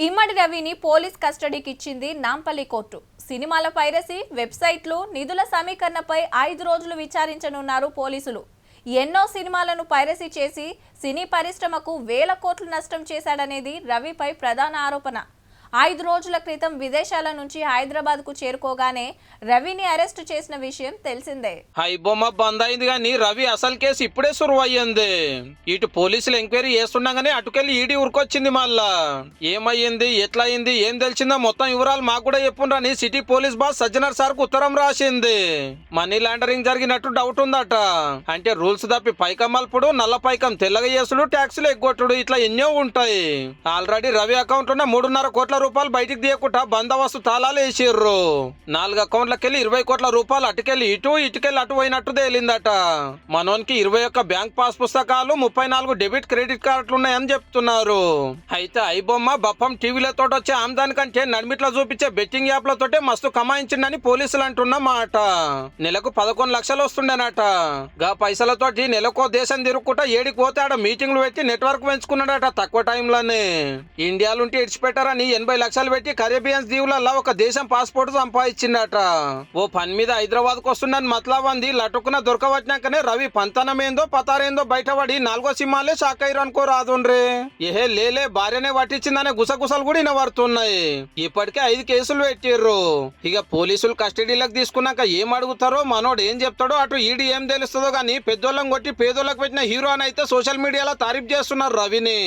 ఇమ్మడి రవిని పోలీస్ కస్టడీకి ఇచ్చింది నాంపల్లి కోర్టు. సినిమాల పైరసీ, వెబ్సైట్లు, నిధుల సమీకరణపై 5 రోజులు విచారించనున్నారు పోలీసులు. ఎన్నో సినిమాలను పైరసీ చేసి సినీ పరిశ్రమకు వేల కోట్లు నష్టం చేశాడనేది రవిపై ప్రధాన ఆరోపణ. 5 రోజుల క్రితం విదేశాల నుంచి హైదరాబాద్ కు చేరుకోగానే రవిని అరెస్ట్ చేసిన విషయం తెలిసిందే. బొమ్మ బంద్ అయింది కానీ రవి అసలు కేసు ఇప్పుడే సురువు అయ్యింది. ఇటు పోలీసులు ఎంక్వైరీ చేస్తుండగానే అటుకెళ్ళి ఈడీ ఊరుకొచ్చింది. మళ్ళా ఏమయ్యింది, ఎట్లా అయింది, ఏం తెలిసిందో మొత్తం వివరాలు మాకు కూడా చెప్పుండ్రని city police boss Sajjanar sir కు ఉత్తరం రాసింది. మనీ లాండరింగ్ జరిగినట్టు డౌట్ ఉందట. అంటే రూల్స్ తప్పి పైకం మల్పుడు, నల్ల పైకం తెల్లగా చేసుడు, ట్యాక్సులు ఎగ్గొట్టుడు, ఇట్లా ఎన్నో ఉంటాయి. ఆల్రెడీ రవి అకౌంట్ ఉన్న 3.5 కోట్ల రూపాయలు బయటికి తీయకుండా బందోబస్తు తాళాలు వేసిర్రు. 4 అకౌంట్లకెళ్ళి 20 కోట్ల రూపాయలు అటుకెళ్ళి ఇటుకెళ్ళి అటు పోయినట్టు తేలిందట. మనోనికి 21 బ్యాంక్ పాస్ పుస్తకాలు, 34 డెబిట్ క్రెడిట్ కార్డులు ఉన్నాయని చెప్తున్నారు. అయితే ఐబొమ్మ బప్పం టీవీలతో వచ్చే ఆమ్దాని కంటే నడిమిట్లా చూపించే బెట్టింగ్ యాప్లతోటే మస్తు కమాయించిండని పోలీసులు అంటున్న మాట. నెలకు 11 లక్షలు వస్తుండేనట. గా పైసలతోటి నెలకో దేశం తిరుగుకుంటా ఏడికి పోతే ఆడ మీటింగ్లు పెట్టి నెట్వర్క్ పెంచుకున్నాడట తక్కువ టైంలోనే. ఇండియాలుంటే ఇడిచిపెట్టారని 80 లక్షలు పెట్టి కరేబియన్స్ దీవులలో ఒక దేశం పాస్పోర్ట్ సంపాదించిందట. ఓ పని మీద హైదరాబాద్ కు వస్తుండని మతలాబంది లటుకున దొరకవచ్చినాకనే రవి పంతనమేందో పతారేందో బయటపడి 4వ సినిమాలే షాక్ అయ్యారు అనుకో రాదుండ్రే. ఏహే లేలే భార్యనే పట్టించిందనే గుసగుసలు కూడా వినబడుతున్నాయి. ఇప్పటికే 5 కేసులు పెట్టిర్రు. ఇక పోలీసులు కస్టడీలకు తీసుకున్నాక ఏం అడుగుతారో, మనోడు ఏం చెప్తాడో, అటు ఈడీ ఏం తెలుస్తుందో గానీ పెద్దోళ్ళం కొట్టి పేదోళ్ళకి పెట్టిన హీరో అని అయితే సోషల్ మీడియాలో తారీఫ్ చేస్తున్నారు రవిని.